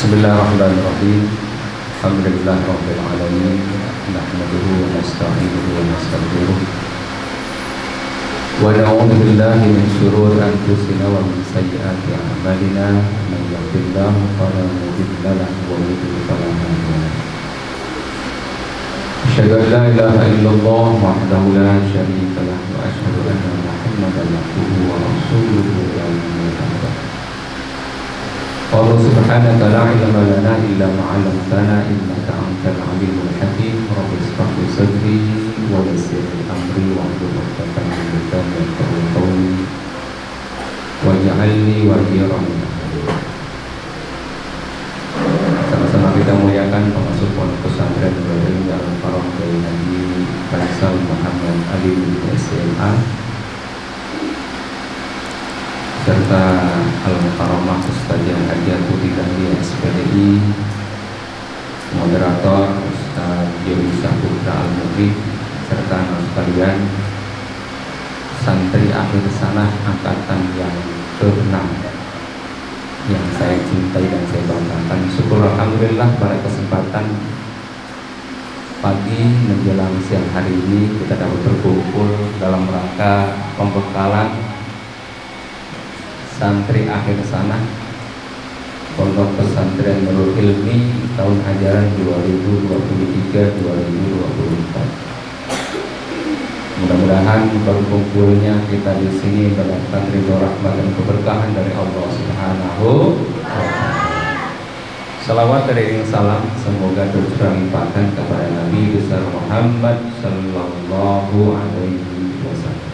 Bismillahirrahmanirrahim. Alhamdulillahirabbil alamin. Nahmaduhu wa nasta'inuhu wa nastaghfiruh. Wa na'udzu billahi min shururi anfusina wa min sayyiati a'malina. Man yahdihillahu fala mudilla lahu wa man yudlil fala hadiya lahu. Asyhadu an la ilaha illallah wahdahu la syarika lahu wa asyhadu anna Muhammadan abduhu wa rasuluhu la ilaha illallah. Allah subhanaka la ilma lana illa ma 'allamtana innaka antal alimul hakim. Rabbi ishrah li sadri wa yassir li amri wahlul 'uqdatam min lisani yafqahu qawli waj'alni waziran min ahli. Sama-sama kita muliakan pengasuh pondok pesantren Nurul Al-Faram Kiai Haji Faisal Muhammad Ali SMA serta Al-Mukarramah Ustazah Hadiah Putih Dahlia SPDI, moderator Ustaz Yoni Saputra Al-Mukri, serta sekalian santri akhir sanah angkatan yang ke-6 yang saya cintai dan saya banggakan. Syukur alhamdulillah pada kesempatan pagi menjelang siang hari ini kita dapat berkumpul dalam rangka pembekalan santri akhir sana Pondok Pesantren Nurul Ilmi tahun ajaran 2023-2024. Mudah-mudahan berkumpulnya kita di sini mendapatkan ridho rahmat dan keberkahan dari Allah Subhanahu wa Ta'ala. Salawat dan salam semoga tercurah limpahkan kepada Nabi besar Muhammad sallallahu alaihi wasallam.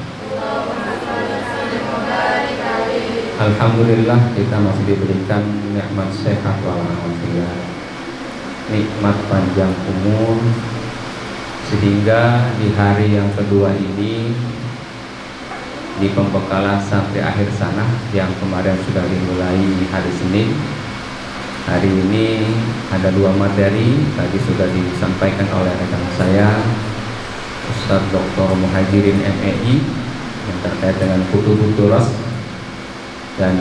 Alhamdulillah kita masih diberikan nikmat sehat walafiat, nikmat panjang umur, sehingga di hari yang kedua ini di pembekalan santri akhir sana yang kemarin sudah dimulai hari Senin, hari ini ada 2 materi tadi sudah disampaikan oleh rekan saya Ustaz Dr. Muhajirin MEI yang terkait dengan kutu-kutu ras. Dan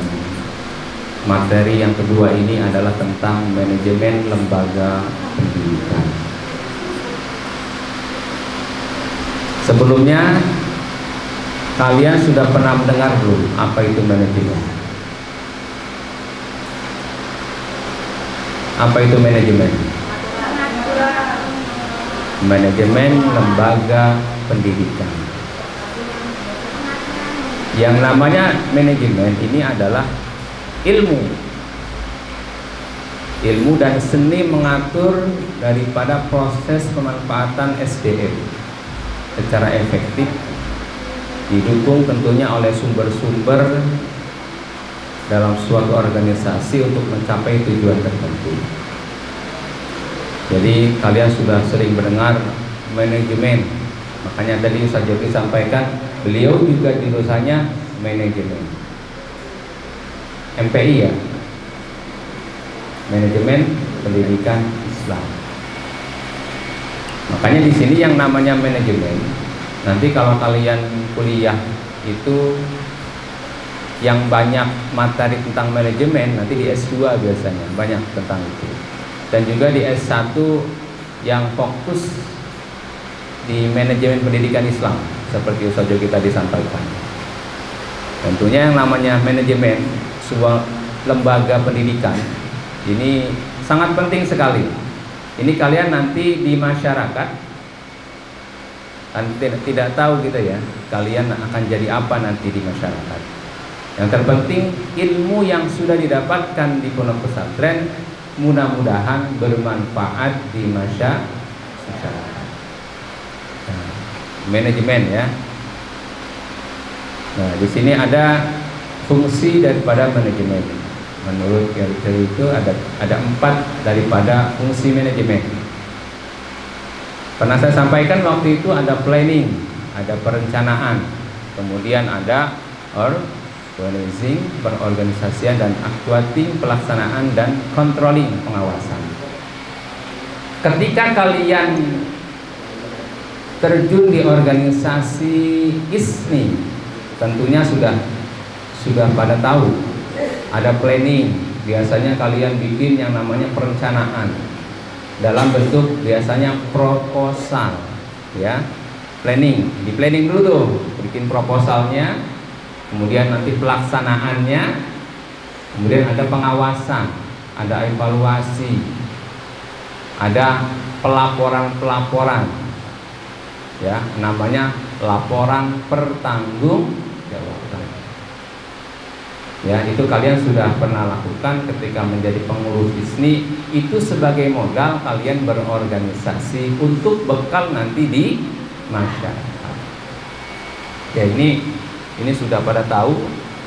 materi yang kedua ini adalah tentang manajemen lembaga pendidikan. Sebelumnya kalian sudah pernah mendengar belum apa itu manajemen? Apa itu manajemen? Manajemen lembaga pendidikan. Yang namanya manajemen ini adalah ilmu dan seni mengatur daripada proses pemanfaatan SDM secara efektif, didukung tentunya oleh sumber-sumber dalam suatu organisasi untuk mencapai tujuan tertentu. Jadi kalian sudah sering mendengar manajemen, makanya tadi Ustaz Joki sampaikan beliau juga jurusannya manajemen MPI ya, manajemen pendidikan Islam. Makanya di sini yang namanya manajemen, nanti kalau kalian kuliah itu yang banyak materi tentang manajemen nanti di S2 biasanya banyak tentang itu, dan juga di S1 yang fokus di manajemen pendidikan Islam seperti Ustaz Joki tadi sampaikan. Tentunya yang namanya manajemen sebuah lembaga pendidikan ini sangat penting sekali. Ini kalian nanti di masyarakat kan tidak tahu gitu ya, kalian akan jadi apa nanti di masyarakat. Yang terpenting ilmu yang sudah didapatkan di pondok pesantren mudah-mudahan bermanfaat di masyarakat. Manajemen ya. Nah, di sini ada fungsi daripada manajemen. Menurut teori itu ada 4 daripada fungsi manajemen. Pernah saya sampaikan waktu itu ada planning, ada perencanaan, kemudian ada organizing, perorganisasian, dan actuating, pelaksanaan, dan controlling, pengawasan. Ketika kalian terjun di organisasi ISNI, tentunya sudah pada tahu ada planning, biasanya kalian bikin yang namanya perencanaan dalam bentuk biasanya proposal, ya, planning. Di planning dulu tuh, bikin proposalnya, kemudian nanti pelaksanaannya, kemudian ada pengawasan, ada evaluasi, ada pelaporan, ya, namanya laporan pertanggungjawaban. Ya, itu kalian sudah pernah lakukan ketika menjadi pengurus ISNI. Itu sebagai modal kalian berorganisasi untuk bekal nanti di masyarakat. Ya, ini sudah pada tahu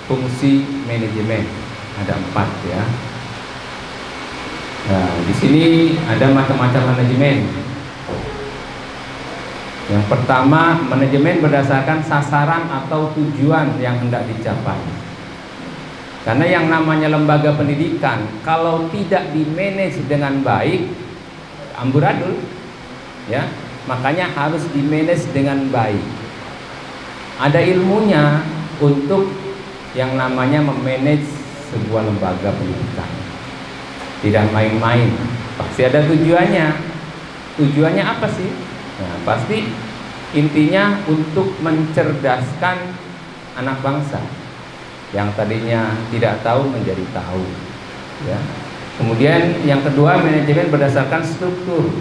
fungsi manajemen. Ada 4, ya. Nah, di sini ada macam-macam manajemen. Yang pertama, manajemen berdasarkan sasaran atau tujuan yang hendak dicapai. Karena yang namanya lembaga pendidikan kalau tidak dimanage dengan baik, amburadul, ya. Makanya harus dimanage dengan baik. Ada ilmunya untuk yang namanya memanage sebuah lembaga pendidikan. Tidak main-main, pasti ada tujuannya. Tujuannya apa sih? Nah, pasti intinya untuk mencerdaskan anak bangsa yang tadinya tidak tahu menjadi tahu, ya. Kemudian yang kedua, manajemen berdasarkan struktur.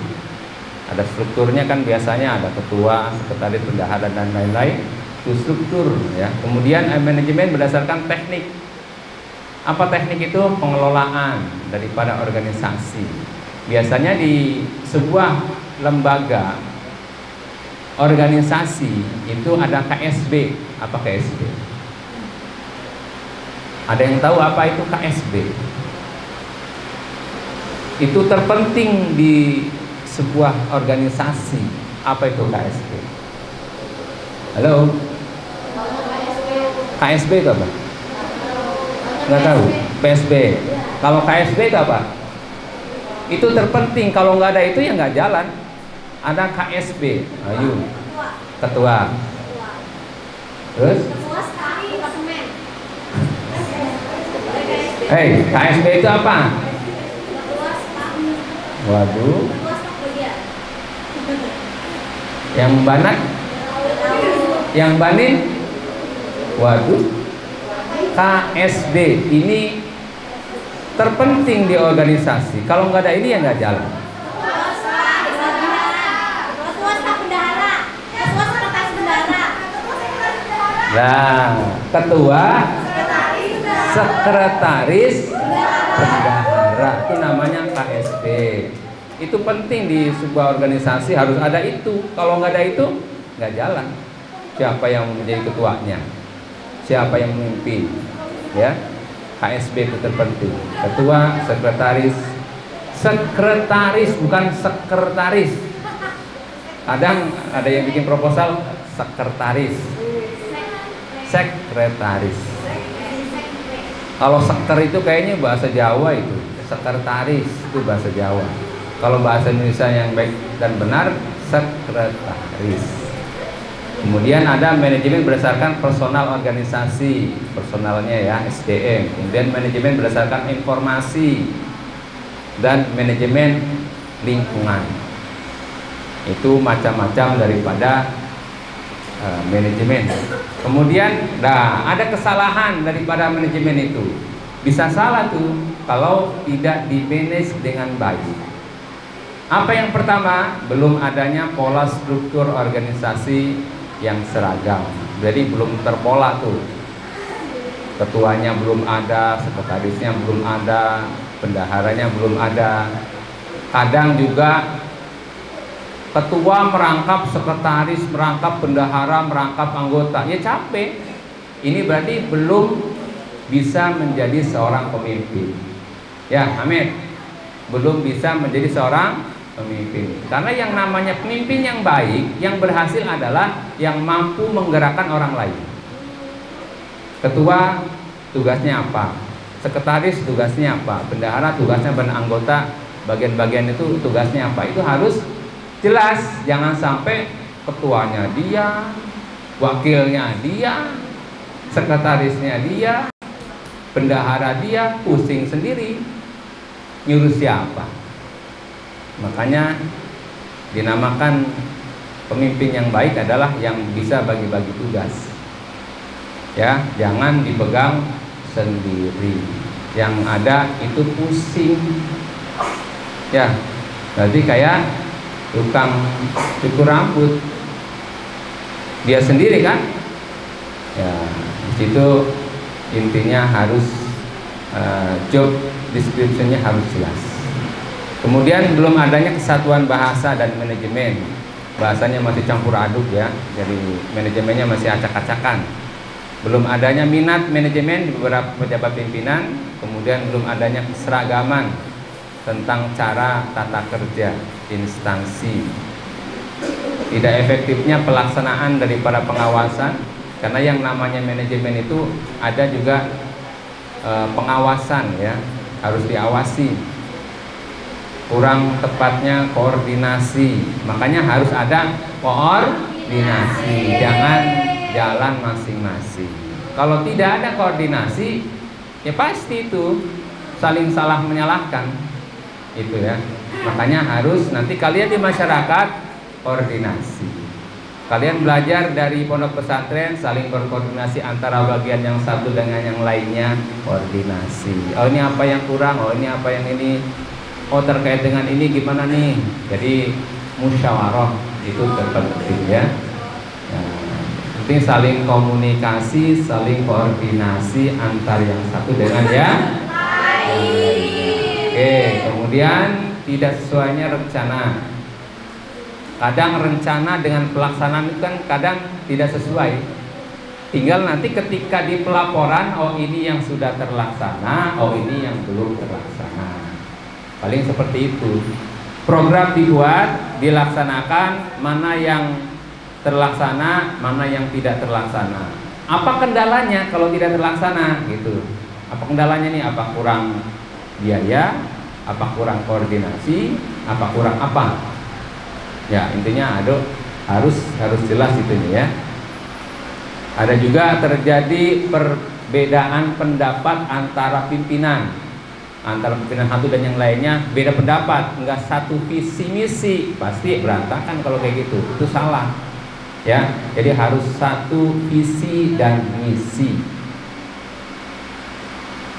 Ada strukturnya kan, biasanya ada ketua, sekretaris, bendahara dan lain-lain. Itu struktur, ya. Kemudian manajemen berdasarkan teknik. Apa teknik itu? Pengelolaan daripada organisasi. Biasanya di sebuah lembaga organisasi itu ada KSB. Apa KSB? Ada yang tahu apa itu KSB? Itu terpenting di sebuah organisasi. Apa itu KSB? Halo? KSB itu apa? Nggak tahu? PSB. Kalau KSB itu apa? Itu terpenting. Kalau nggak ada itu ya nggak jalan. Ada KSB. Ayo. Ketua. Terus? Hei, KSB itu apa? Waduh. Yang banat? Yang banin? Waduh. KSB ini terpenting di organisasi. Kalau nggak ada ini ya nggak jalan. Nah, ketua, sekretaris, bendahara, itu namanya KSB. Itu penting di sebuah organisasi, harus ada itu. Kalau nggak ada itu nggak jalan. Siapa yang menjadi ketuanya? Siapa yang memimpin? Ya, KSB itu terpenting. Ketua, sekretaris bukan sekretaris. Kadang ada yang bikin proposal sekretaris, sekretaris. Kalau seker itu kayaknya bahasa Jawa itu. Sekretaris itu bahasa Jawa. Kalau bahasa Indonesia yang baik dan benar, sekretaris. Kemudian ada manajemen berdasarkan personal organisasi, personalnya ya, SDM. Kemudian manajemen berdasarkan informasi dan manajemen lingkungan. Itu macam-macam daripada manajemen. Kemudian, ada kesalahan daripada manajemen itu. Bisa salah tuh kalau tidak di-manage dengan baik. Apa yang pertama? Belum adanya pola struktur organisasi yang seragam. Jadi belum terpola tuh. Ketuanya belum ada, sekretarisnya belum ada, bendaharanya belum ada. Kadang juga ketua merangkap sekretaris, merangkap bendahara, merangkap anggota. Ya capek. Ini berarti belum bisa menjadi seorang pemimpin. Ya, Hamid, belum bisa menjadi seorang pemimpin. Karena yang namanya pemimpin yang baik, yang berhasil adalah yang mampu menggerakkan orang lain. Ketua tugasnya apa? Sekretaris tugasnya apa? Bendahara tugasnya, anggota bagian-bagian itu tugasnya apa? Itu harus jelas. Jangan sampai ketuanya dia, wakilnya dia, sekretarisnya dia, bendahara dia, pusing sendiri. nyuruh siapa. Makanya dinamakan pemimpin yang baik adalah yang bisa bagi-bagi tugas. Ya, jangan dipegang sendiri. Yang ada itu pusing. Ya, berarti kayak tukang cukur rambut. Dia sendiri kan? Ya, di situ intinya harus job description-nya harus jelas. Kemudian belum adanya kesatuan bahasa dan manajemen. Bahasanya masih campur aduk ya. Jadi manajemennya masih acak-acakan. Belum adanya minat manajemen di beberapa pejabat pimpinan. Kemudian belum adanya keseragaman tentang cara tata kerja instansi. Tidak efektifnya pelaksanaan dari para pengawasan, karena yang namanya manajemen itu ada juga pengawasan ya, harus diawasi. Kurang tepatnya koordinasi, makanya harus ada koordinasi, jangan jalan masing-masing. Kalau tidak ada koordinasi, ya pasti itu saling salah menyalahkan, itu ya. Makanya harus nanti kalian di masyarakat koordinasi. Kalian belajar dari pondok pesantren, saling berkoordinasi antara bagian yang satu dengan yang lainnya, koordinasi. Oh ini apa yang kurang, oh ini apa yang ini, oh terkait dengan ini gimana nih. Jadi musyawarah itu terpenting ya. Nah, penting saling komunikasi, saling koordinasi antar yang satu dengan yang lainnya. Oke, kemudian tidak sesuainya rencana. Kadang rencana dengan pelaksanaan itu kan kadang tidak sesuai. Tinggal nanti ketika di pelaporan, oh ini yang sudah terlaksana, oh ini yang belum terlaksana. Paling seperti itu. Program dibuat, dilaksanakan, mana yang terlaksana, mana yang tidak terlaksana. Apa kendalanya kalau tidak terlaksana gitu? Apa kendalanya nih? Apa kurang biaya? Apa kurang koordinasi? Apa kurang apa? Ya intinya harus jelas itunya ya. Ada juga terjadi perbedaan pendapat antara pimpinan satu dan yang lainnya, beda pendapat, enggak satu visi misi, pasti berantakan kalau kayak gitu. Itu salah ya. Jadi harus satu visi dan misi.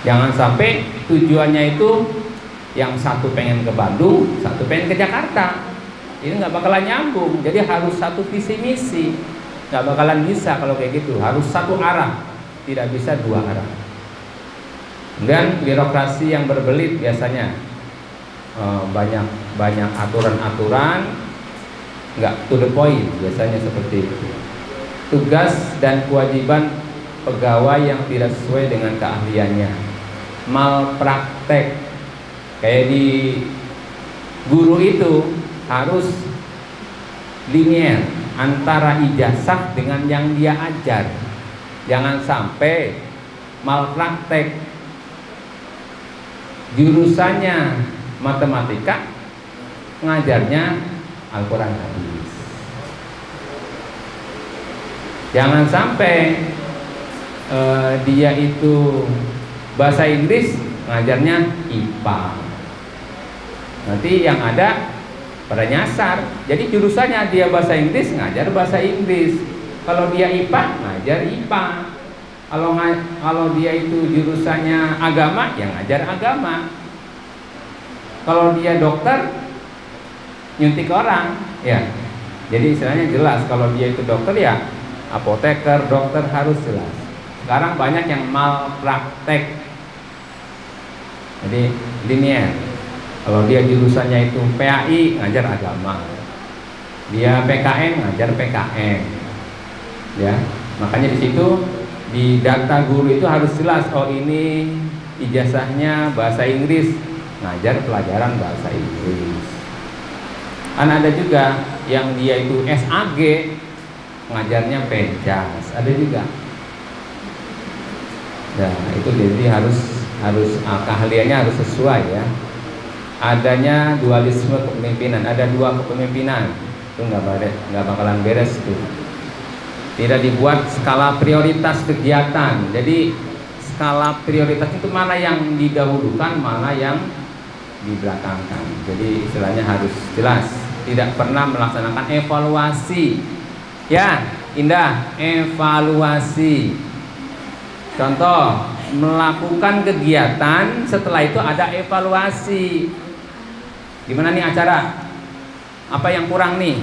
Jangan sampai tujuannya itu yang satu pengen ke Bandung, satu pengen ke Jakarta. Ini nggak bakalan nyambung. Jadi harus satu visi misi. Nggak bakalan bisa kalau kayak gitu. Harus satu arah, tidak bisa dua arah. Dan birokrasi yang berbelit biasanya banyak aturan-aturan, nggak to the point biasanya seperti itu. Tugas dan kewajiban pegawai yang tidak sesuai dengan keahliannya, malpraktek. Kayak di guru itu harus linear antara ijazah dengan yang dia ajar. Jangan sampai malpraktek. Jurusannya matematika, ngajarnya Al-Quran hadis. Jangan sampai dia itu bahasa Inggris, ngajarnya IPA. Nanti yang ada pada nyasar. Jadi jurusannya dia bahasa Inggris, ngajar bahasa Inggris. Kalau dia IPA, ngajar IPA. Kalau dia itu jurusannya agama, yang ngajar agama. Kalau dia dokter, nyuntik orang, ya. Jadi istilahnya jelas. Kalau dia itu dokter ya, apoteker, dokter harus jelas. Sekarang banyak yang malpraktek. Jadi linear. Kalau dia jurusannya itu PAI, ngajar agama. Dia PKN, ngajar PKN. Ya, makanya di situ di data guru itu harus jelas. Oh ini ijazahnya bahasa Inggris, ngajar pelajaran bahasa Inggris. Kan ada juga yang dia itu SAG, ngajarnya Penjas. Ada juga. Nah itu jadi harus keahliannya harus sesuai ya. Adanya dualisme kepemimpinan, ada dua kepemimpinan, itu nggak bakalan beres tuh. Tidak dibuat skala prioritas kegiatan. Jadi skala prioritas itu mana yang didahulukan, mana yang dibelakangkan. Jadi istilahnya harus jelas, tidak pernah melaksanakan evaluasi. Ya, Indah, evaluasi. Contoh, melakukan kegiatan, setelah itu ada evaluasi. Gimana nih acara? Apa yang kurang nih?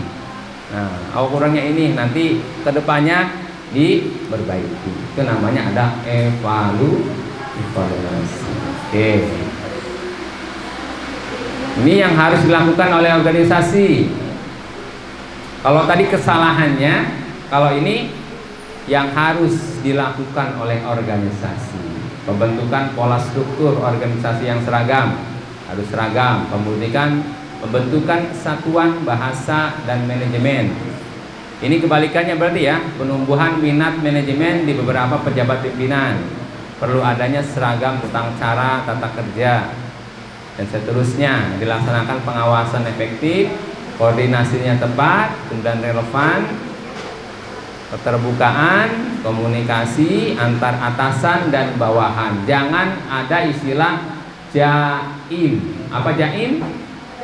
Nah, kurangnya ini, nanti kedepannya diperbaiki. Itu namanya ada evaluasi. Oke. Ini yang harus dilakukan oleh organisasi. Kalau tadi kesalahannya, kalau ini yang harus dilakukan oleh organisasi. Pembentukan pola struktur organisasi yang seragam, harus seragam. Kemudian pembentukan satuan bahasa dan manajemen. Ini kebalikannya berarti ya, penumbuhan minat manajemen di beberapa pejabat pimpinan. Perlu adanya seragam tentang cara tata kerja dan seterusnya. Dilaksanakan pengawasan efektif, koordinasinya tepat, kemudian relevan, keterbukaan, komunikasi antar atasan dan bawahan. Jangan ada istilah jaim. Apa jaim?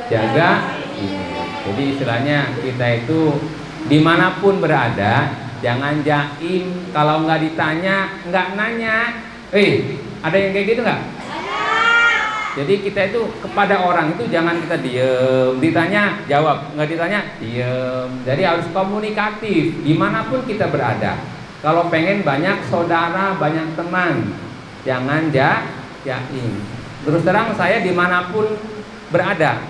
Jaga image. Jadi istilahnya kita itu dimanapun berada, jangan jaim. Kalau nggak ditanya, nggak nanya. Ada yang kayak gitu nggak? Jadi kita itu kepada orang itu jangan kita diem, ditanya jawab, nggak ditanya diem. Jadi harus komunikatif dimanapun kita berada. Kalau pengen banyak saudara, banyak teman, jangan jaim. Terus terang saya dimanapun berada,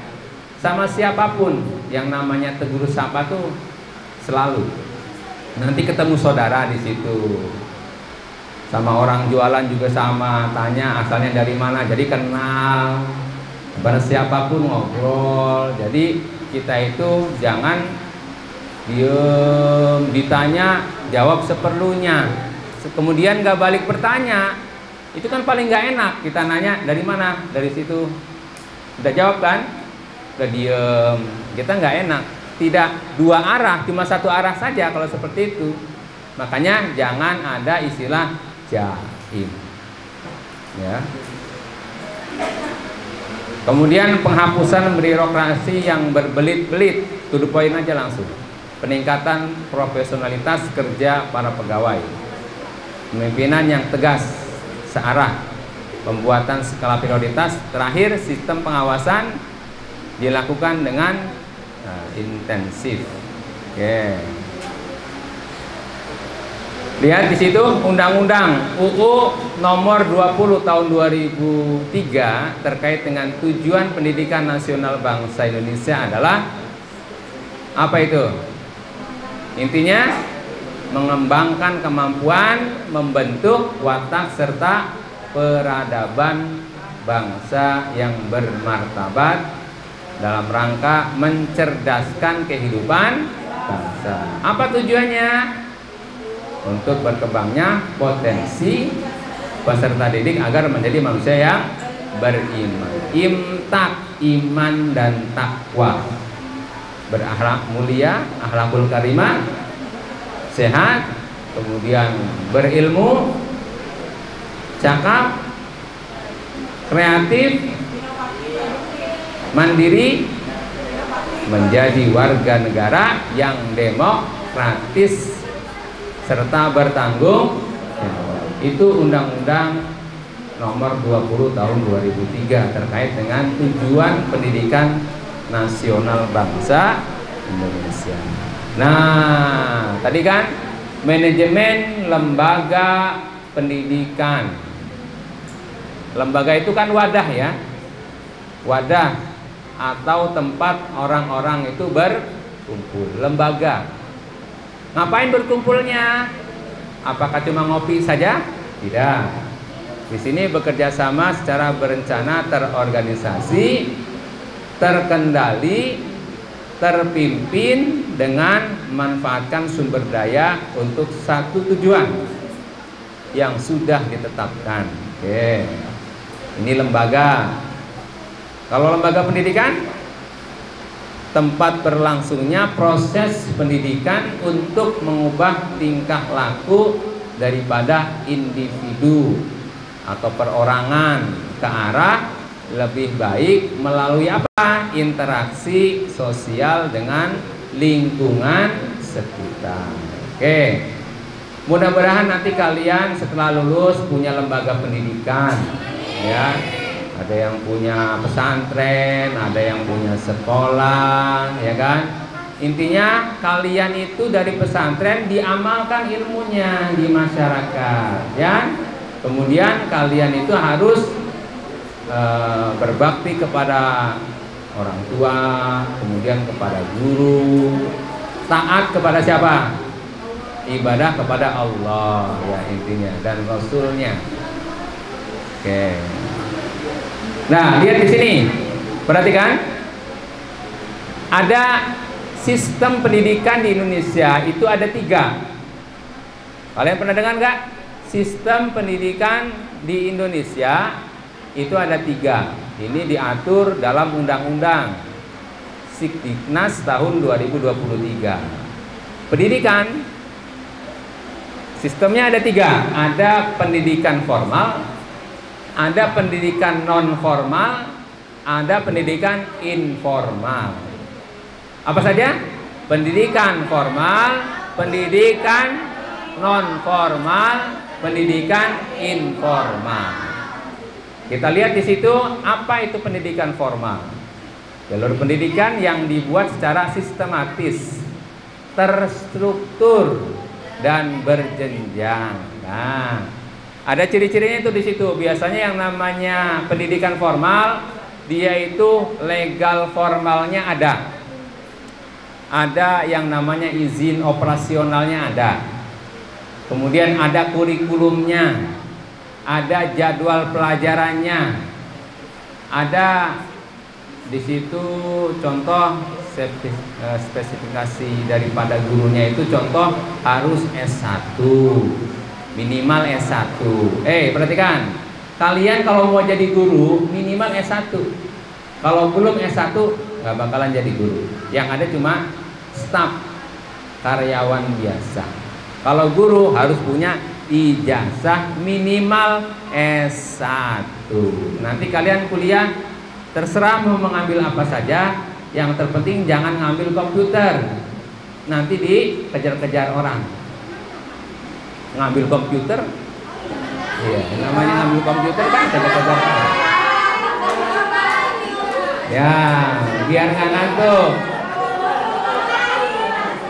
sama siapapun yang namanya tegur sapa tuh selalu. Nanti ketemu saudara di situ. Sama orang jualan juga sama, tanya asalnya dari mana, jadi kenal. Pada siapapun ngobrol. Jadi kita itu jangan diem, ditanya jawab seperlunya. Kemudian nggak balik bertanya, itu kan paling nggak enak. Kita nanya dari mana, dari situ. Udah jawab kan? Udah diem, kita nggak enak. Tidak dua arah, cuma satu arah saja kalau seperti itu. Makanya jangan ada istilah jaim, ya. Kemudian penghapusan birokrasi yang berbelit-belit, to the point aja langsung. Peningkatan profesionalitas kerja para pegawai, pemimpinan yang tegas, searah, pembuatan skala prioritas. Terakhir, sistem pengawasan dilakukan dengan intensif. Oke. Lihat di situ Undang-Undang UU Nomor 20 Tahun 2003 terkait dengan tujuan pendidikan nasional bangsa Indonesia adalah apa itu? Intinya mengembangkan kemampuan membentuk watak serta peradaban bangsa yang bermartabat dalam rangka mencerdaskan kehidupan bangsa. Apa tujuannya? Untuk berkembangnya potensi peserta didik agar menjadi manusia yang beriman, imtak, iman dan takwa, berakhlak mulia, akhlakul karimah, sehat, kemudian berilmu, cakap, kreatif, mandiri, menjadi warga negara yang demokratis serta bertanggung jawab. Itu Undang-Undang Nomor 20 Tahun 2003 terkait dengan tujuan pendidikan nasional bangsa Indonesia. Nah, tadi kan manajemen lembaga pendidikan. Lembaga itu kan wadah ya. Wadah atau tempat orang-orang itu berkumpul. Lembaga. Ngapain berkumpulnya? Apakah cuma ngopi saja? Tidak. Di sini bekerja sama secara berencana, terorganisasi, terkendali, terpimpin dengan memanfaatkan sumber daya untuk satu tujuan yang sudah ditetapkan. Oke. Ini lembaga. Kalau lembaga pendidikan, tempat berlangsungnya proses pendidikan untuk mengubah tingkah laku daripada individu atau perorangan ke arah lebih baik melalui apa? Interaksi sosial dengan lingkungan sekitar. Oke. Mudah-mudahan nanti kalian setelah lulus punya lembaga pendidikan, ya. Ada yang punya pesantren, ada yang punya sekolah, ya kan? Intinya kalian itu dari pesantren diamalkan ilmunya di masyarakat, ya. Kemudian kalian itu harus berbakti kepada orang tua, kemudian kepada guru, taat kepada siapa? Ibadah kepada Allah, ya intinya, dan Rasulnya. Oke. Nah, lihat di sini, perhatikan, ada sistem pendidikan di Indonesia itu ada 3. Kalian pernah dengar nggak? Sistem pendidikan di Indonesia itu ada 3. Ini diatur dalam Undang-Undang Sikdiknas tahun 2023. Pendidikan sistemnya ada 3. Ada pendidikan formal, ada pendidikan non formal, ada pendidikan informal. Apa saja? Pendidikan formal, pendidikan non formal, pendidikan informal. Kita lihat di situ apa itu pendidikan formal. Jalur pendidikan yang dibuat secara sistematis, terstruktur, dan berjenjang. Nah, ada ciri-cirinya itu di situ. Biasanya yang namanya pendidikan formal, dia itu legal formalnya ada. Ada yang namanya izin operasionalnya ada. Kemudian ada kurikulumnya, ada jadwal pelajarannya, ada di situ contoh spesifikasi daripada gurunya itu, contoh harus S1, minimal S1. Perhatikan, kalian kalau mau jadi guru minimal S1. Kalau belum S1 nggak bakalan jadi guru. Yang ada cuma staf, karyawan biasa. Kalau guru harus punya ijazah minimal S1. Nanti kalian kuliah terserah mau mengambil apa saja, yang terpenting jangan ngambil komputer. Nanti dikejar-kejar orang. Ngambil komputer, iya, namanya ngambil komputer kan kejar-kejar orang. Ya, biar nggak ngantuk.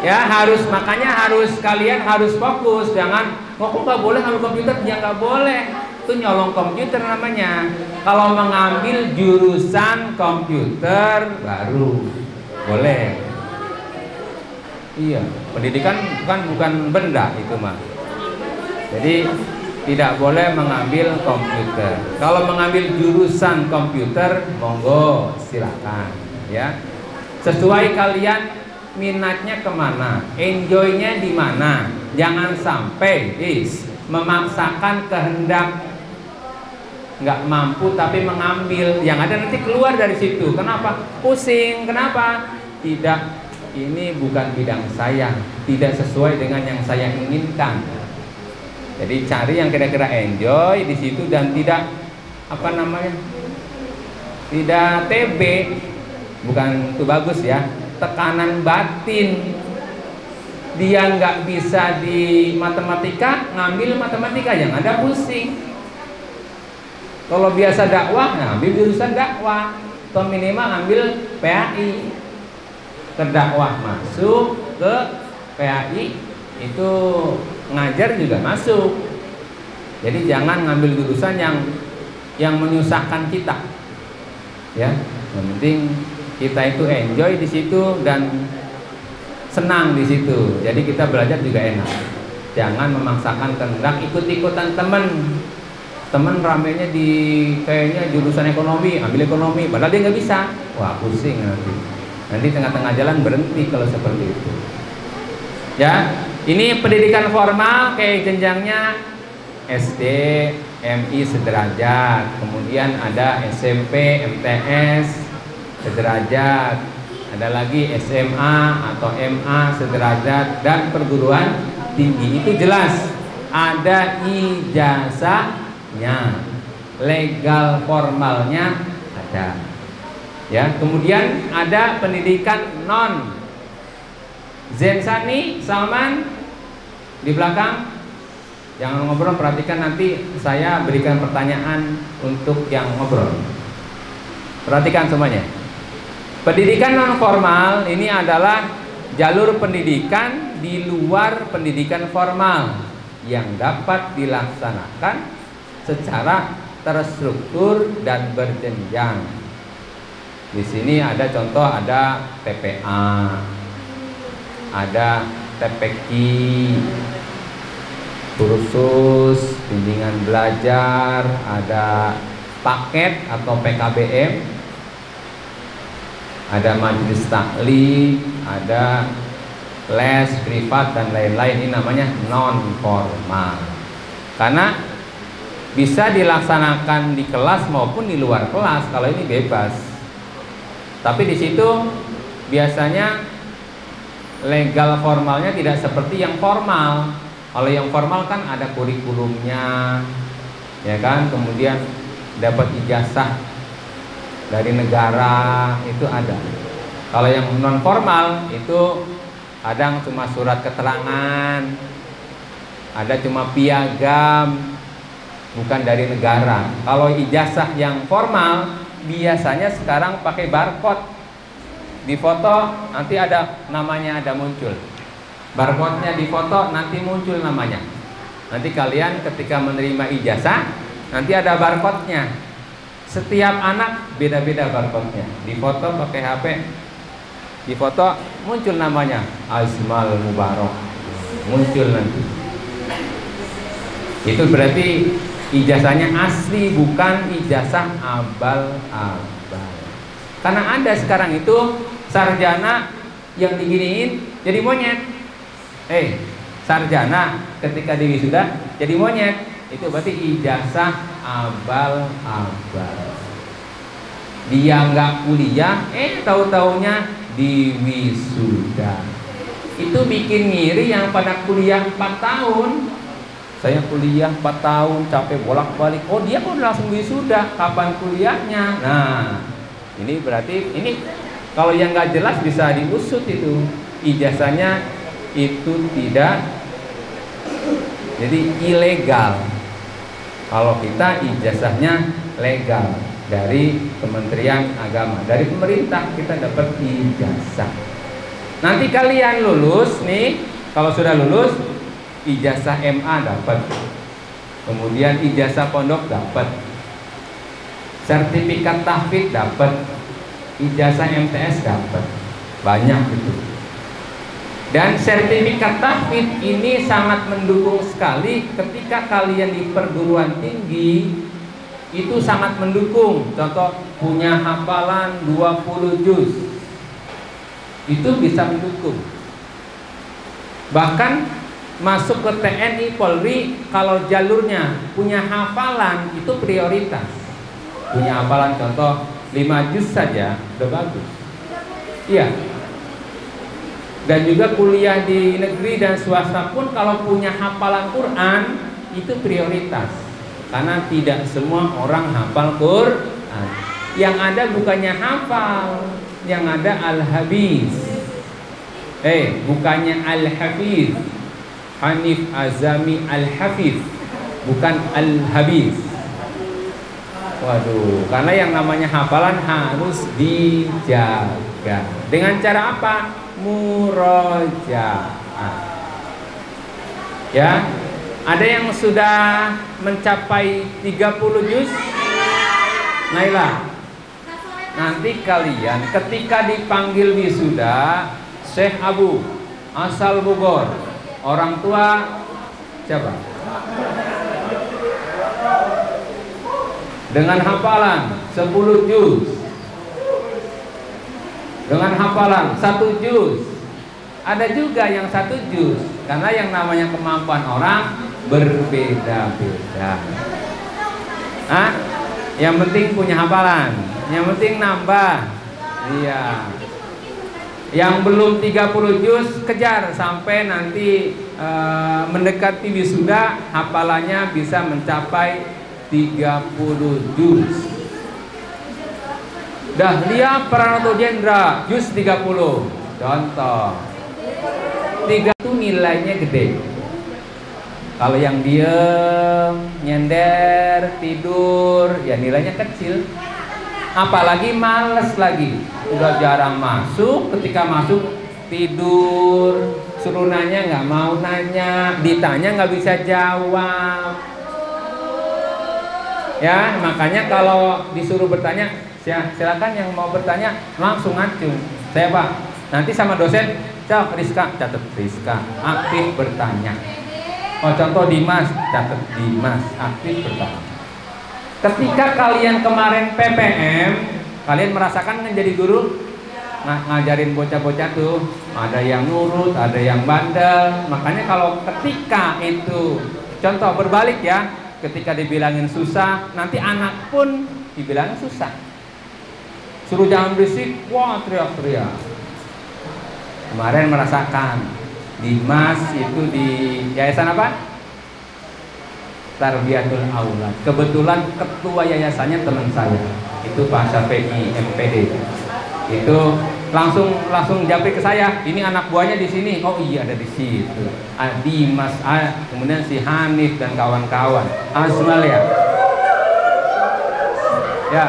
Ya makanya kalian harus fokus. Jangan, kok nggak boleh ngambil komputer? Ya nggak boleh. Itu nyolong komputer namanya. Kalau mengambil jurusan komputer baru boleh. Iya, pendidikan kan bukan benda itu mah. Jadi tidak boleh mengambil komputer. Kalau mengambil jurusan komputer, monggo silakan, ya. Sesuai kalian minatnya kemana, enjoynya di mana. Jangan sampai memaksakan kehendak, nggak mampu tapi mengambil, yang ada nanti keluar dari situ. Kenapa? Pusing. Kenapa? Tidak, ini bukan bidang saya, tidak sesuai dengan yang saya inginkan. Jadi cari yang kira-kira enjoy di situ dan tidak tidak TB, bukan itu bagus ya, tekanan batin. Dia nggak bisa di matematika, ngambil matematika, yang ada pusing. Kalau biasa dakwah, ngambil jurusan dakwah, atau minimal ngambil PAI. Terdakwah masuk ke PAI, itu ngajar juga masuk. Jadi jangan ngambil jurusan yang menyusahkan kita, ya. Yang penting kita itu enjoy di situ dan senang di situ. Jadi kita belajar juga enak. Jangan memaksakan kehendak, ikut-ikutan temen ramenya di kayaknya jurusan ekonomi, ambil ekonomi, padahal dia nggak bisa. Wah, pusing nanti tengah-tengah jalan berhenti kalau seperti itu. Ya, ini pendidikan formal kayak jenjangnya SD, MI sederajat, kemudian ada SMP, MTS sederajat, ada lagi SMA atau MA sederajat, dan perguruan tinggi. Itu jelas ada ijazahnya, legal formalnya ada. Ya, kemudian ada pendidikan non. Zensani, Salman di belakang, jangan ngobrol, perhatikan nanti saya berikan pertanyaan untuk yang ngobrol. Perhatikan semuanya. Pendidikan non formal ini adalah jalur pendidikan di luar pendidikan formal yang dapat dilaksanakan secara terstruktur dan berjenjang. Di sini ada contoh, ada TPA, ada TPQ, kursus bimbingan belajar, ada paket atau PKBM, ada majelis taklim, ada les privat dan lain-lain. Ini namanya non formal karena bisa dilaksanakan di kelas maupun di luar kelas. Kalau ini bebas, tapi di situ biasanya legal formalnya tidak seperti yang formal. Kalau yang formal kan ada kurikulumnya, ya kan, kemudian dapat ijazah dari negara, itu ada. Kalau yang non formal itu kadang cuma surat keterangan, ada cuma piagam, bukan dari negara. Kalau ijazah yang formal biasanya sekarang pakai barcode, di foto nanti ada namanya, ada muncul barcode-nya, di foto nanti muncul namanya. Nanti kalian ketika menerima ijazah nanti ada barcode-nya. Setiap anak beda-beda barcode-nya. Di foto pakai HP, di foto muncul namanya Azmal Mubarak, muncul nanti. Itu berarti ijazahnya asli, bukan ijazah abal-abal. Karena ada sekarang itu sarjana yang diginiin jadi monyet. Sarjana ketika di wisuda jadi monyet, itu berarti ijazah abal-abal. Dia nggak kuliah, tahu-taunya di wisuda. Itu bikin ngiri yang pada kuliah 4 tahun. Saya kuliah 4 tahun capek bolak-balik. Oh, dia kok langsung wisuda, kapan kuliahnya? Nah, ini berarti ini kalau yang nggak jelas bisa diusut itu ijazahnya, itu tidak, jadi ilegal. Kalau kita ijazahnya legal dari Kementerian Agama, dari pemerintah kita dapat ijazah. Nanti kalian lulus nih, kalau sudah lulus ijazah MA dapat, kemudian ijazah pondok dapat, sertifikat tahfidz dapat, ijazah MTS dapat, banyak gitu. Dan sertifikat tahfidz ini sangat mendukung sekali ketika kalian di perguruan tinggi, itu sangat mendukung. Contoh punya hafalan 20 juz, itu bisa mendukung. Bahkan masuk ke TNI Polri, kalau jalurnya punya hafalan itu prioritas. Punya hafalan contoh 5 juz saja udah bagus. Iya. Dan juga kuliah di negeri dan swasta pun kalau punya hafalan Quran itu prioritas. Karena tidak semua orang hafal Quran. Yang ada bukannya hafal, yang ada al-hafiz. Bukannya al-hafiz. Hanif Azami al-hafiz, bukan al-hafiz. Waduh, karena yang namanya hafalan harus dijaga. Dengan cara apa? Murojaah. Ya, ada yang sudah mencapai 30 juz? Nailah. Nanti kalian ketika dipanggil wisuda, Syekh Abu asal Bogor, orang tua siapa? Dengan hafalan 10 juz, dengan hafalan 1 juz. Ada juga yang 1 juz, karena yang namanya kemampuan orang berbeda-beda. Yang penting punya hafalan, yang penting nambah. Iya. Yang belum 30 juz kejar sampai nanti mendekati wisuda, hafalannya bisa mencapai 30 juz. Dahlia Pranoto Jendra, juz 30. Contoh. 3 itu nilainya gede. Kalau yang diem, nyender, tidur, ya nilainya kecil. Apalagi males lagi, udah jarang masuk, ketika masuk tidur, suruh nanya nggak mau nanya, ditanya nggak bisa jawab. Ya, makanya kalau disuruh bertanya, silakan yang mau bertanya langsung acung. Saya Pak, nanti sama dosen, Cak Rizka, catat Rizka, aktif bertanya. Oh contoh Dimas, catat Dimas, aktif bertanya. Ketika kalian kemarin PPM, kalian merasakan menjadi guru ngajarin bocah-bocah tuh, ada yang nurut, ada yang bandel. Makanya kalau ketika itu, contoh berbalik ya, ketika dibilangin susah, nanti anak pun dibilangin susah. Suruh jangan berisik, wah teriak-teriak. Kemarin merasakan Dimas itu di yayasan apa? Tarbiyatul Aulad. Kebetulan ketua yayasannya teman saya, itu Pak Syafei MPD. Itu langsung japri ke saya. Ini anak buahnya di sini. Oh iya ada di situ. Dimas, kemudian si Hanif dan kawan-kawan. Asmal ya. Ya.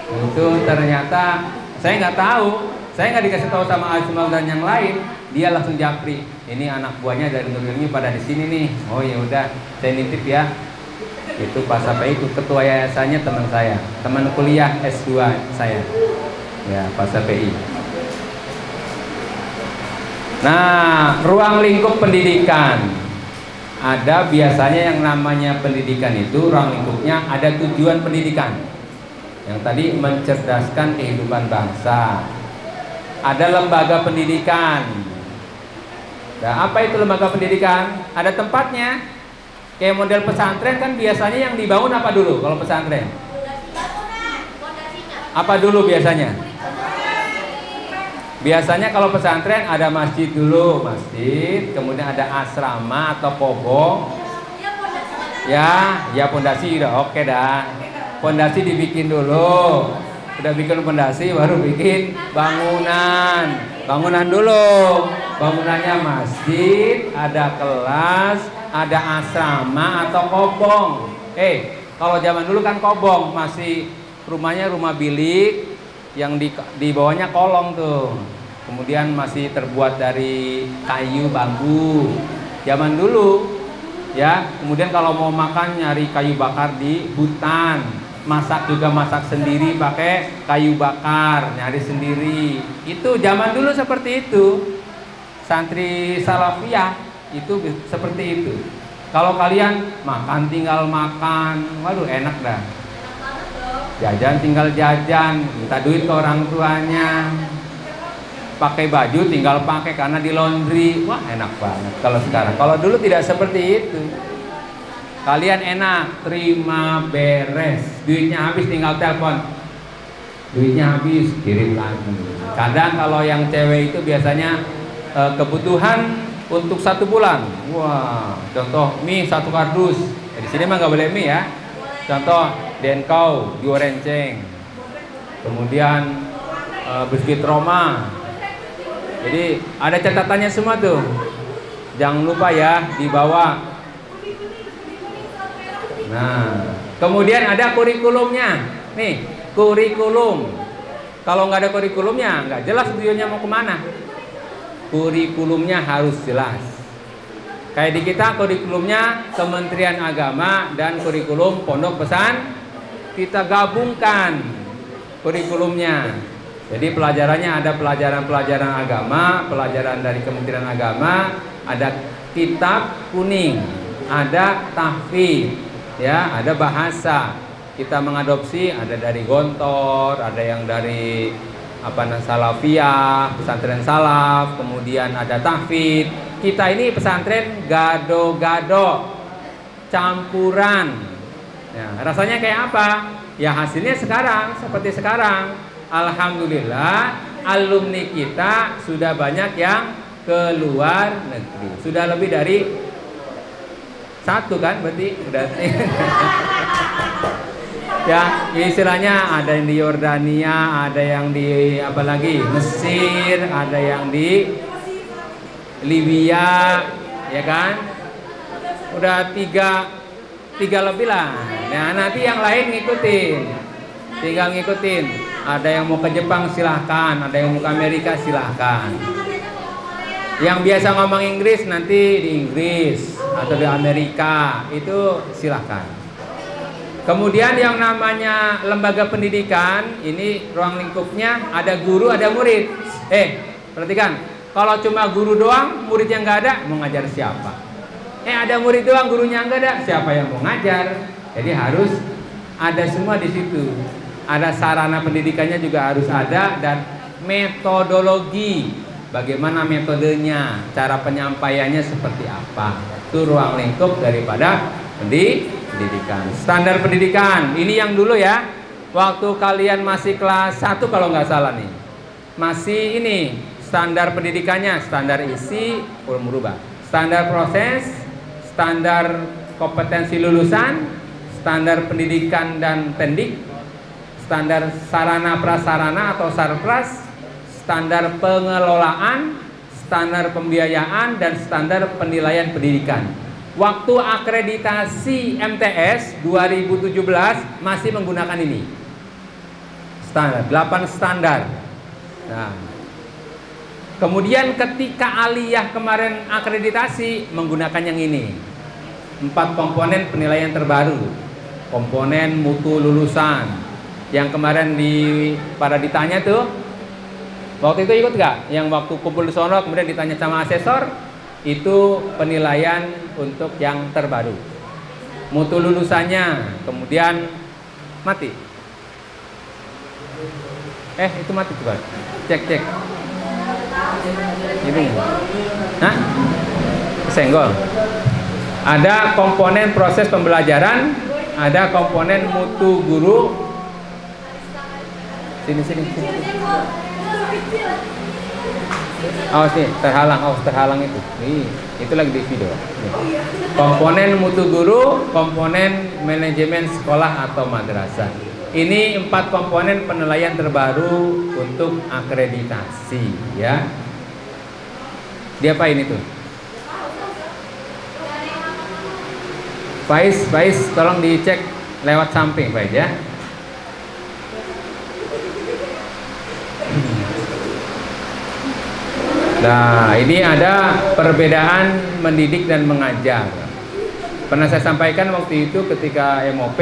Itu ternyata saya nggak tahu. Saya nggak dikasih tahu sama Asmal dan yang lain. Dia langsung japri. Ini anak buahnya dari Nur Ilmi pada di sini nih. Oh ya udah, saya nitip ya. Itu Pak Syafei itu ketua yayasannya teman saya, teman kuliah S2 saya. Ya, Pak Syafei. Nah, ruang lingkup pendidikan. Ada biasanya yang namanya pendidikan itu ruang lingkupnya ada tujuan pendidikan. Yang tadi mencerdaskan kehidupan bangsa. Ada lembaga pendidikan. Nah, apa itu lembaga pendidikan? Ada tempatnya. Kayak model pesantren kan biasanya yang dibangun apa dulu kalau pesantren? Apa dulu biasanya? Biasanya kalau pesantren ada masjid dulu, masjid, kemudian ada asrama atau kobong. Ya pondasi udah oke dah. Pondasi dibikin dulu. Udah bikin pondasi baru bikin bangunan. Bangunan dulu. Bangunannya masjid, ada kelas, ada asrama atau kobong. Kalau zaman dulu kan kobong, masih rumahnya rumah bilik yang di bawahnya kolong tuh. Kemudian masih terbuat dari kayu bambu. Zaman dulu ya, kemudian kalau mau makan nyari kayu bakar di hutan. Masak juga masak sendiri pakai kayu bakar, nyari sendiri. Itu zaman dulu seperti itu. Santri salafiyah itu seperti itu. Kalau kalian makan tinggal makan, waduh enak dah. Jajan tinggal jajan, minta duit ke orang tuanya. Pakai baju tinggal pakai karena di laundry. Wah enak banget kalau sekarang. Kalau dulu tidak seperti itu. Kalian enak, terima beres. Duitnya habis tinggal telepon. Duitnya habis, kirim lagi. Kadang kalau yang cewek itu biasanya kebutuhan untuk 1 bulan. Wah, contoh mie 1 kardus. Di sini mah nggak boleh mie ya. Contoh Denkau 2 renceng. Kemudian biskuit Roma. Jadi ada catatannya semua tuh. Jangan lupa ya dibawa. Nah, kemudian ada kurikulumnya. Nih, kurikulum. Kalau nggak ada kurikulumnya, nggak jelas tujuannya mau kemana. Kurikulumnya harus jelas. Kayak di kita kurikulumnya Kementerian Agama dan kurikulum Pondok Pesan kita gabungkan kurikulumnya. Jadi pelajarannya ada pelajaran-pelajaran agama, pelajaran dari Kementerian Agama, ada kitab kuning, ada tahfidz, ya, ada bahasa. Kita mengadopsi ada dari Gontor, ada yang dari salafiyah, pesantren salaf, kemudian ada tahfidz. Kita ini pesantren gado-gado, campuran. Ya, rasanya kayak apa? Ya hasilnya sekarang seperti sekarang. Alhamdulillah alumni kita sudah banyak yang ke luar negeri. Sudah lebih dari 1 kan berarti? Ya, istilahnya ada yang di Yordania, ada yang di apa lagi, Mesir, ada yang di Libya, ya kan? Udah tiga lebih lah. Nah, nanti yang lain ngikutin, tinggal ngikutin. Ada yang mau ke Jepang silahkan, ada yang mau ke Amerika silahkan. Yang biasa ngomong Inggris nanti di Inggris atau di Amerika itu silahkan. Kemudian yang namanya lembaga pendidikan, ini ruang lingkupnya ada guru, ada murid. Perhatikan, kalau cuma guru doang, muridnya nggak ada, mau ngajar siapa? Ada murid doang, gurunya nggak ada, siapa yang mau ngajar? Jadi harus ada semua di situ. Ada sarana pendidikannya juga harus ada, dan metodologi. Bagaimana metodenya, cara penyampaiannya seperti apa. Itu ruang lingkup daripada pendidikan. Standar pendidikan, ini yang dulu ya. Waktu kalian masih kelas 1 kalau nggak salah nih. Masih ini, standar pendidikannya, standar isi, belum berubah. Standar proses, standar kompetensi lulusan, standar pendidikan dan pendik, standar sarana prasarana atau sarpras, standar pengelolaan, standar pembiayaan, dan standar penilaian pendidikan. Waktu akreditasi MTS 2017 masih menggunakan ini. Standar, 8 standar. Nah, kemudian ketika aliyah kemarin akreditasi menggunakan yang ini. 4 komponen penilaian terbaru. Komponen mutu lulusan. Yang kemarin pada ditanya tuh, waktu itu ikut gak? Yang waktu kumpul di sono kemudian ditanya sama asesor, itu penilaian untuk yang terbaru. Mutu lulusannya, kemudian mati. Itu mati coba. Cek. Ini. Hah? Senggol. Ada komponen proses pembelajaran, ada komponen mutu guru. Sini. Awas nih, terhalang itu. Itu lagi di video. Nih. Komponen mutu guru, komponen manajemen sekolah atau madrasah. Ini 4 komponen penilaian terbaru untuk akreditasi, ya. Diapain itu? Faiz, tolong dicek lewat samping, Faiz ya. Nah, ini ada perbedaan mendidik dan mengajar. Pernah saya sampaikan waktu itu ketika MOP,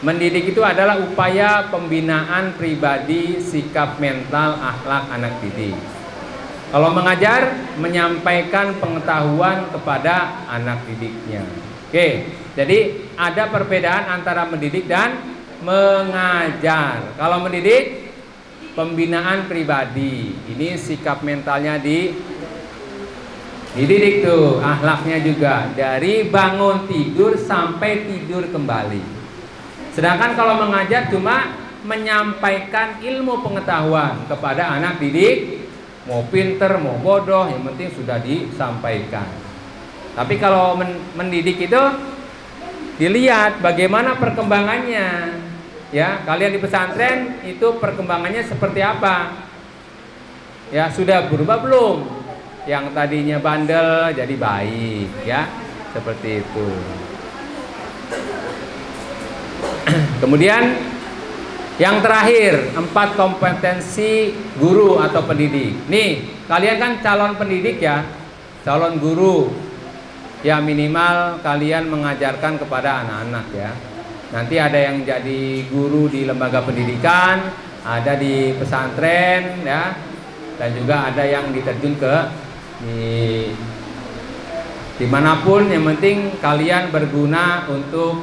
mendidik itu adalah upaya pembinaan pribadi, sikap mental, akhlak anak didik. Kalau mengajar, menyampaikan pengetahuan kepada anak didiknya. Oke, jadi ada perbedaan antara mendidik dan mengajar. Kalau mendidik, pembinaan pribadi, ini sikap mentalnya dididik tuh, akhlaknya juga dari bangun tidur sampai tidur kembali. Sedangkan kalau mengajar cuma menyampaikan ilmu pengetahuan kepada anak didik, mau pinter mau bodoh, yang penting sudah disampaikan. Tapi kalau mendidik itu dilihat bagaimana perkembangannya. Ya, kalian di pesantren itu perkembangannya seperti apa? Ya, sudah berubah belum? Yang tadinya bandel jadi baik, ya. Seperti itu. Kemudian yang terakhir, 4 kompetensi guru atau pendidik. Nih, kalian kan calon pendidik ya, calon guru. Ya minimal kalian mengajarkan kepada anak-anak ya. Nanti ada yang jadi guru di lembaga pendidikan, ada di pesantren ya, dan juga ada yang diterjun ke dimanapun. Yang penting kalian berguna untuk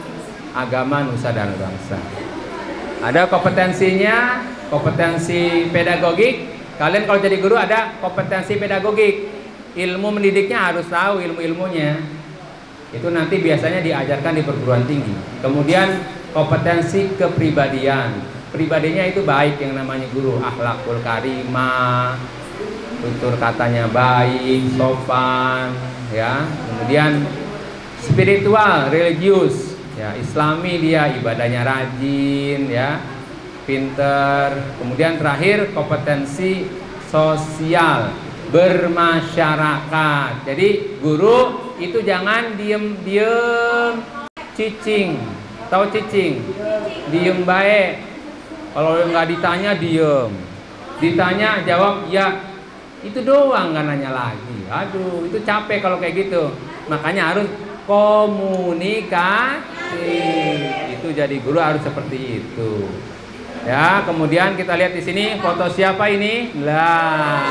agama, nusa dan bangsa. Ada kompetensinya, kompetensi pedagogik. Kalian kalau jadi guru ada kompetensi pedagogik. Ilmu mendidiknya harus tahu ilmu-ilmunya. Itu nanti biasanya diajarkan di perguruan tinggi. Kemudian kompetensi kepribadian. Pribadinya itu baik, yang namanya guru, akhlakul karimah, tutur katanya baik, sopan, ya. Kemudian spiritual, religius, ya Islami, dia ibadahnya rajin, ya pinter. Kemudian terakhir kompetensi sosial, bermasyarakat. Jadi guru itu jangan diem-diem cicing. Tahu cicing? Diem baik. Kalau nggak ditanya diem, ditanya jawab ya. Itu doang, nggak nanya lagi. Aduh, itu capek kalau kayak gitu. Makanya harus komunikasi. Itu jadi guru harus seperti itu. Ya, kemudian kita lihat di sini foto siapa ini? Lah.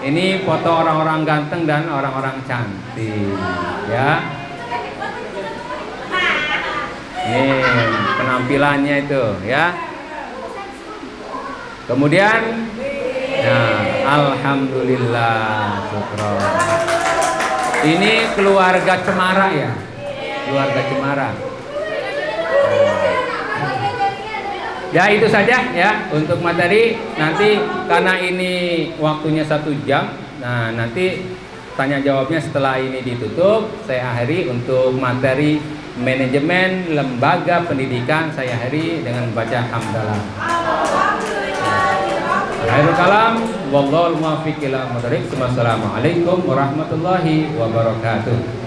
Ini foto orang-orang ganteng dan orang-orang cantik, ya. Nih, penampilannya itu, ya. Kemudian nah, alhamdulillah, syukur. Ini keluarga Cemara ya, keluarga Cemara. Ya itu saja ya untuk materi. Nanti karena ini waktunya 1 jam, nah nanti tanya jawabnya setelah ini ditutup. Saya akhiri untuk materi manajemen lembaga pendidikan. Saya akhiri dengan baca hamdalah. Akhirul kalam, wallahul muwaffiq ila aqwamit thoriq. Wassalamualaikum warahmatullahi wabarakatuh.